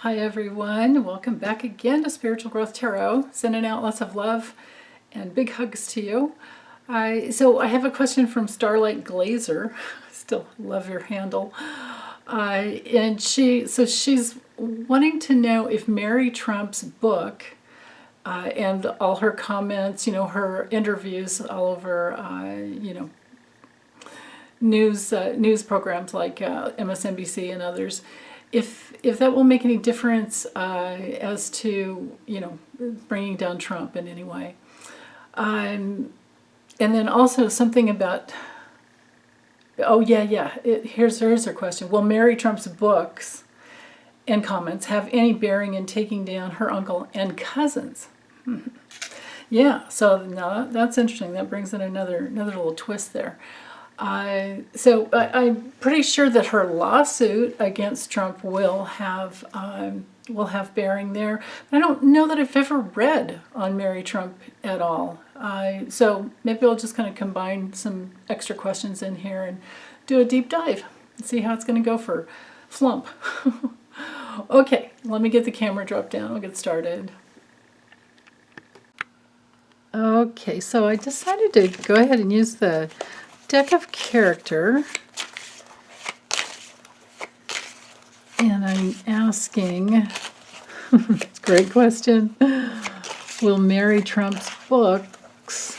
Hi everyone, welcome back again to Spiritual Growth Tarot. Sending out lots of love and big hugs to you. So I have a question from Starlight Glazer. Still love your handle. And she's wanting to know if Mary Trump's book and all her comments, her interviews all over, news programs like MSNBC and others, if that will make any difference as to bringing down Trump in any way, and then also something about here's her question: will Mary Trump's books and comments have any bearing in taking down her uncle and cousins? Yeah, so now that's interesting. That brings in another little twist there. I'm pretty sure that her lawsuit against Trump will have bearing there. But I don't know that I've ever read on Mary Trump at all. So maybe I'll just kind of combine some extra questions in here and do a deep dive and see how it's going to go for Flump. Okay, let me get the camera dropped down. We'll get started. Okay, so I decided to go ahead and use the deck of character, and I'm asking, it's a great question, will Mary Trump's books,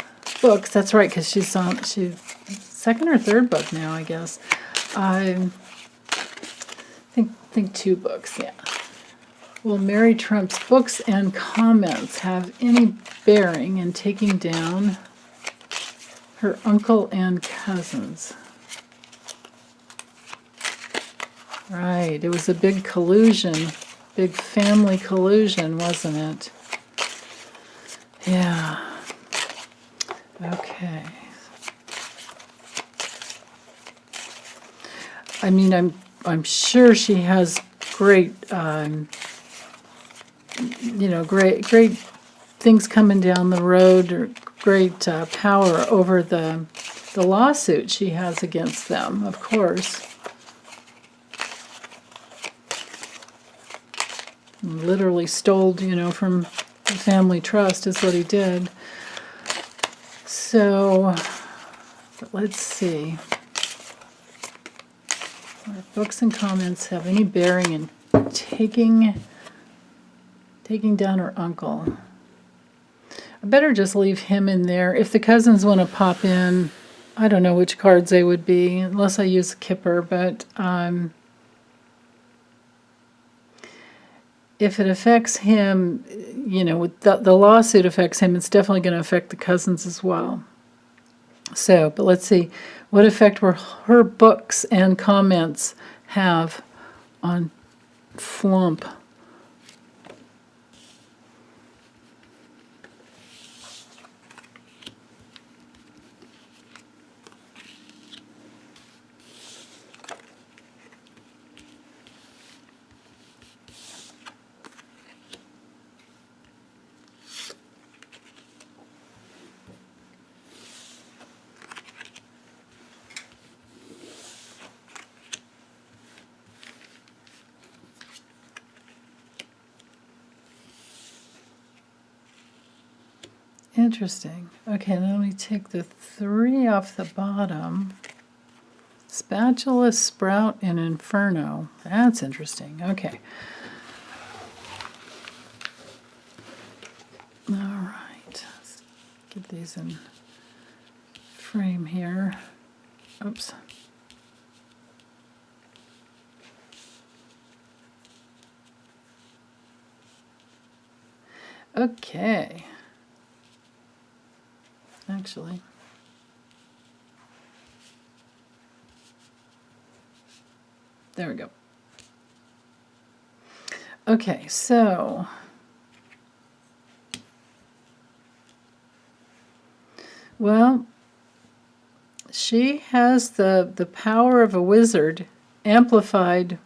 that's right, because she's second or third book now, I guess. I think 2 books, yeah. Will Mary Trump's books and comments have any bearing in taking down her uncle and cousins? Right, it was a big collusion, big family collusion, wasn't it? Yeah. Okay. I mean, I'm sure she has great, great things coming down the road, or great power over the lawsuit she has against them, of course. Literally stole, from the family trust is what he did. So, but let's see. Will her books and comments have any bearing in taking down her uncle? I better just leave him in there. If the cousins want to pop in, I don't know which cards they would be, unless I use a Kipper, but if it affects him, the lawsuit affects him, it's definitely going to affect the cousins as well. So, but let's see, what effect will her books and comments have on Flump? Interesting. Okay, now let me take the 3 off the bottom. Spatula, Sprout, and Inferno. That's interesting. Okay. All right. Let's get these in frame here. Oops. Okay. Actually, there we go. Okay, so well, she has the power of a wizard amplified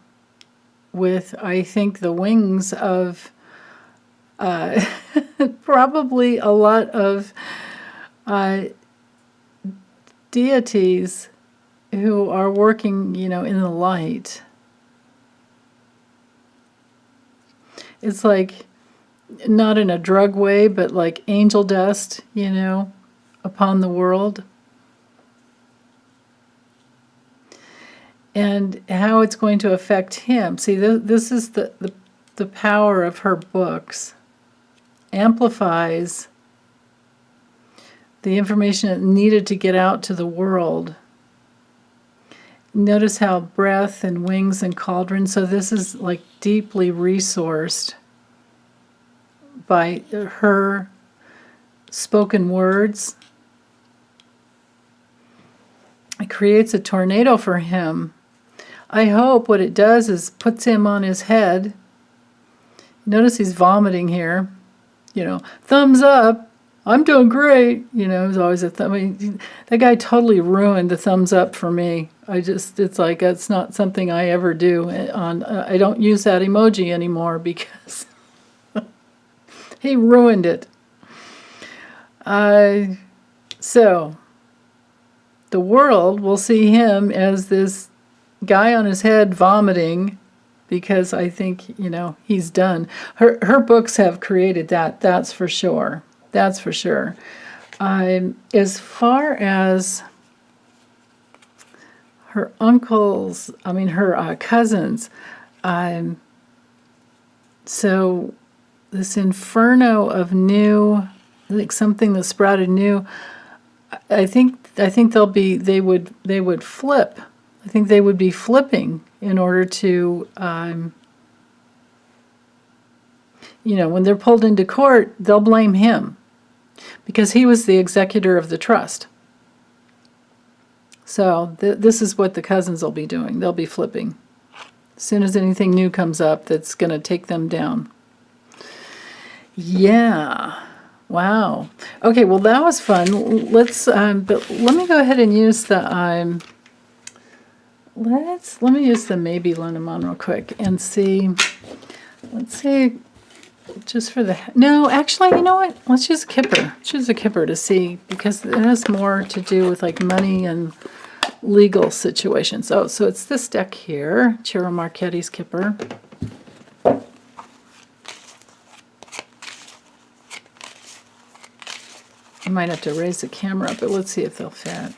with, I think, the wings of probably a lot of deities who are working, in the light. it's like, not in a drug way, but like angel dust, upon the world. And how it's going to affect him. See, this is the power of her books. Amplifies the information that needed to get out to the world. Notice how breath and wings and cauldron, so this is like deeply resourced by her spoken words. It creates a tornado for him. I hope what it does is puts him on his head. Notice he's vomiting here. Thumbs up. I'm doing great. There's always a thumb. I mean, that guy totally ruined the thumbs up for me. It's like, that's not something I ever do. I don't use that emoji anymore because he ruined it. So, the world will see him as this guy on his head vomiting because I think, he's done. Her books have created that, that's for sure. That's for sure. As far as her uncles, her cousins, so this inferno of new, like something that sprouted new, I think they would flip. I think they would be flipping in order to, when they're pulled into court, they'll blame him because he was the executor of the trust. So this is what the cousins will be doing. They'll be flipping as soon as anything new comes up that's going to take them down. Yeah. Wow. Okay, well, that was fun. But let me go ahead and use the, let me use the Maybe Lenormand real quick and see, let's see, just for the, no, actually, you know what? Let's use a Kipper. Let's use a Kipper to see, because it has more to do with like money and legal situations. Oh, so it's this deck here, Ciro Marchetti's Kipper. I might have to raise the camera up, but let's see if they'll fit.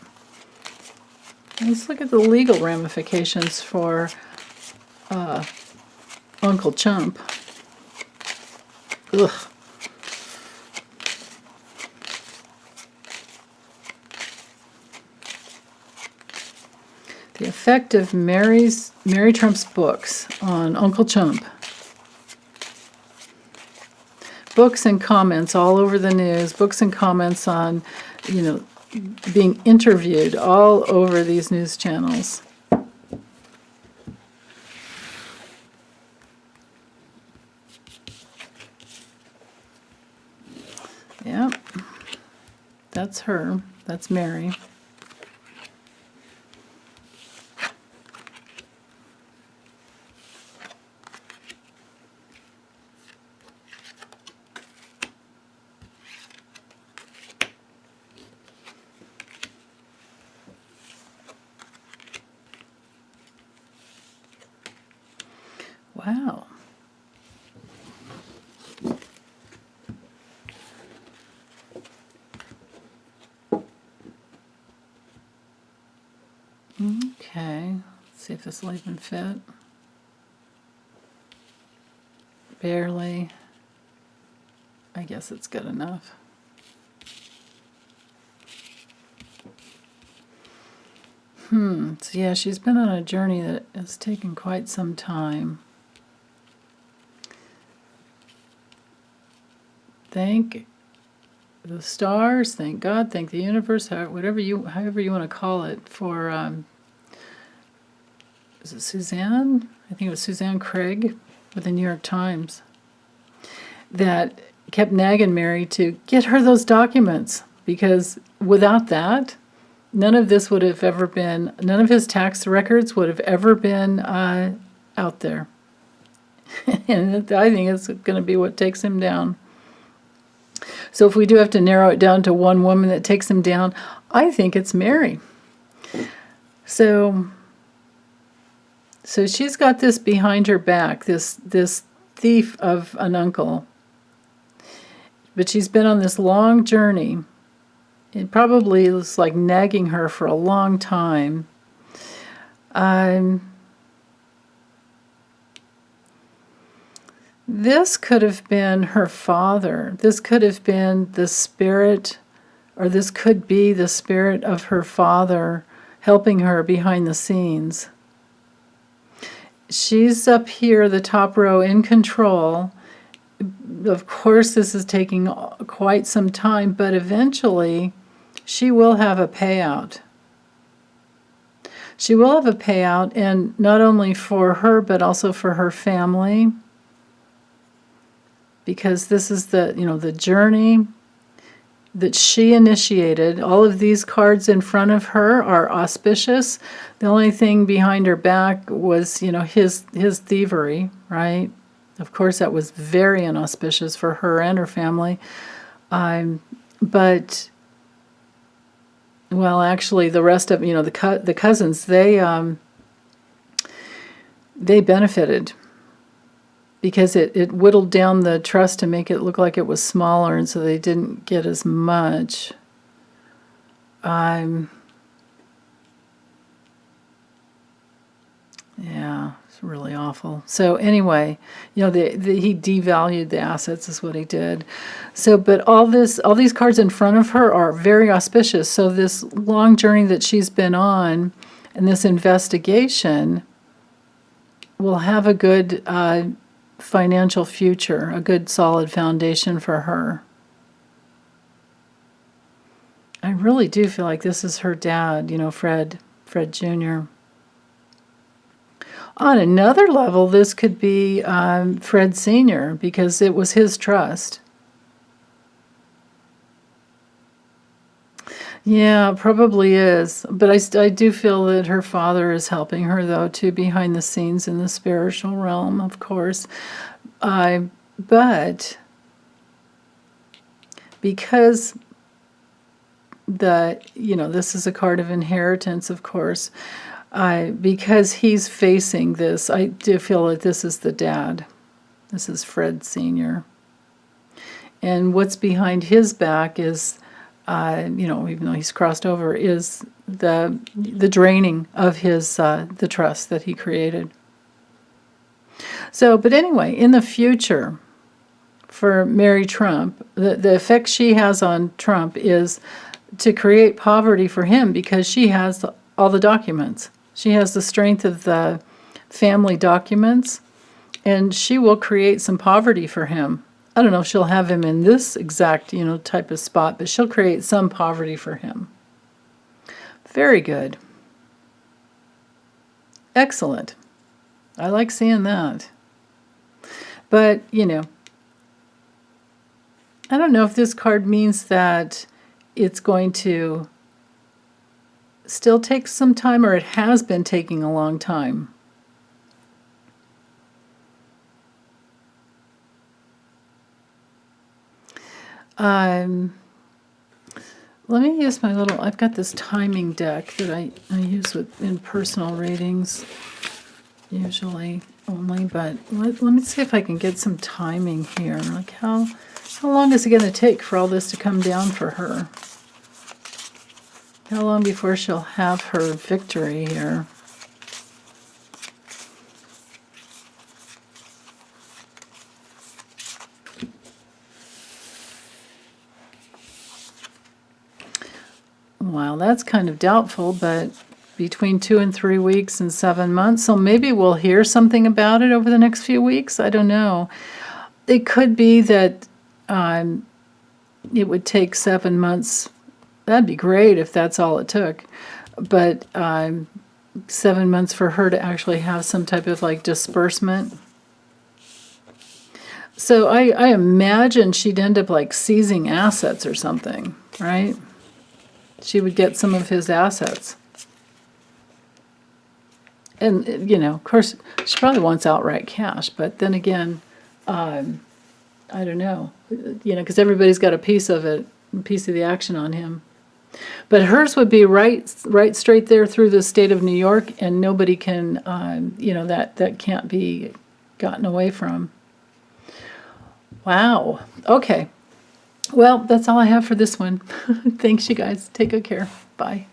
Let's look at the legal ramifications for Uncle Chump. Ugh. The effect of Mary Trump's books on Uncle Chump. Books and comments all over the news, books and comments on, being interviewed all over these news channels. Yep, that's her. That's Mary. Wow. Okay, let's see if this will even fit. Barely. I guess it's good enough. So yeah, she's been on a journey that has taken quite some time. Thank the stars, thank God, thank the universe, however you want to call it, for is it Suzanne? I think it was Suzanne Craig with the New York Times that kept nagging Mary to get her those documents, because without that, none of this would have ever been, none of his tax records would have ever been out there. And I think it's going to be what takes him down. So if we do have to narrow it down to one woman that takes him down, I think it's Mary. So she's got this behind her back, this thief of an uncle. But she's been on this long journey. It probably was like nagging her for a long time. This could have been her father. This could have been the spirit, or this could be the spirit of her father helping her behind the scenes. She's up here, the top row, in control. Of course, this is taking quite some time, but eventually she will have a payout. She will have a payout, and not only for her, but also for her family. Because this is the journey that she initiated. All of these cards in front of her are auspicious. The only thing behind her back was, his thievery, right? Of course, that was very inauspicious for her and her family. But, well, actually, the rest of, the cousins, they benefited. Because it whittled down the trust to make it look like it was smaller, and so they didn't get as much. Yeah, it's really awful. So anyway, he devalued the assets is what he did. So, but all these cards in front of her are very auspicious. So this long journey that she's been on, and this investigation, will have a good financial future, a good solid foundation for her. I really do feel like this is her dad, Fred Jr. On another level, this could be Fred Sr., because it was his trust. Yeah, probably is. But I do feel that her father is helping her, though, too, behind the scenes in the spiritual realm, of course. But because this is a card of inheritance, of course, because he's facing this, I do feel that this is the dad. This is Fred Sr. And what's behind his back is, even though he's crossed over, is the draining of his the trust that he created. So, but anyway, in the future, for Mary Trump, the effect she has on Trump is to create poverty for him, because she has all the documents. She has the strength of the family documents, and she will create some poverty for him. I don't know if she'll have him in this exact, type of spot, but she'll create some poverty for him. Very good. Excellent. I like seeing that. But, I don't know if this card means that it's going to still take some time, or it has been taking a long time. Let me use my I've got this timing deck that I use in personal readings, usually only, but let me see if I can get some timing here. Like how long is it going to take for all this to come down for her? How long before she'll have her victory here? Well, that's kind of doubtful, but between 2 and 3 weeks and 7 months. So maybe we'll hear something about it over the next few weeks. I don't know. It could be that it would take 7 months. That'd be great if that's all it took. But 7 months for her to actually have some type of disbursement. So I imagine she'd end up seizing assets or something, right? She would get some of his assets. And, of course, she probably wants outright cash. But then again, I don't know. Because everybody's got a piece of it, a piece of the action on him. But hers would be right straight there through the state of New York, and nobody can, that can't be gotten away from. Wow. Okay. Well, that's all I have for this one. Thanks, you guys. Take good care. Bye.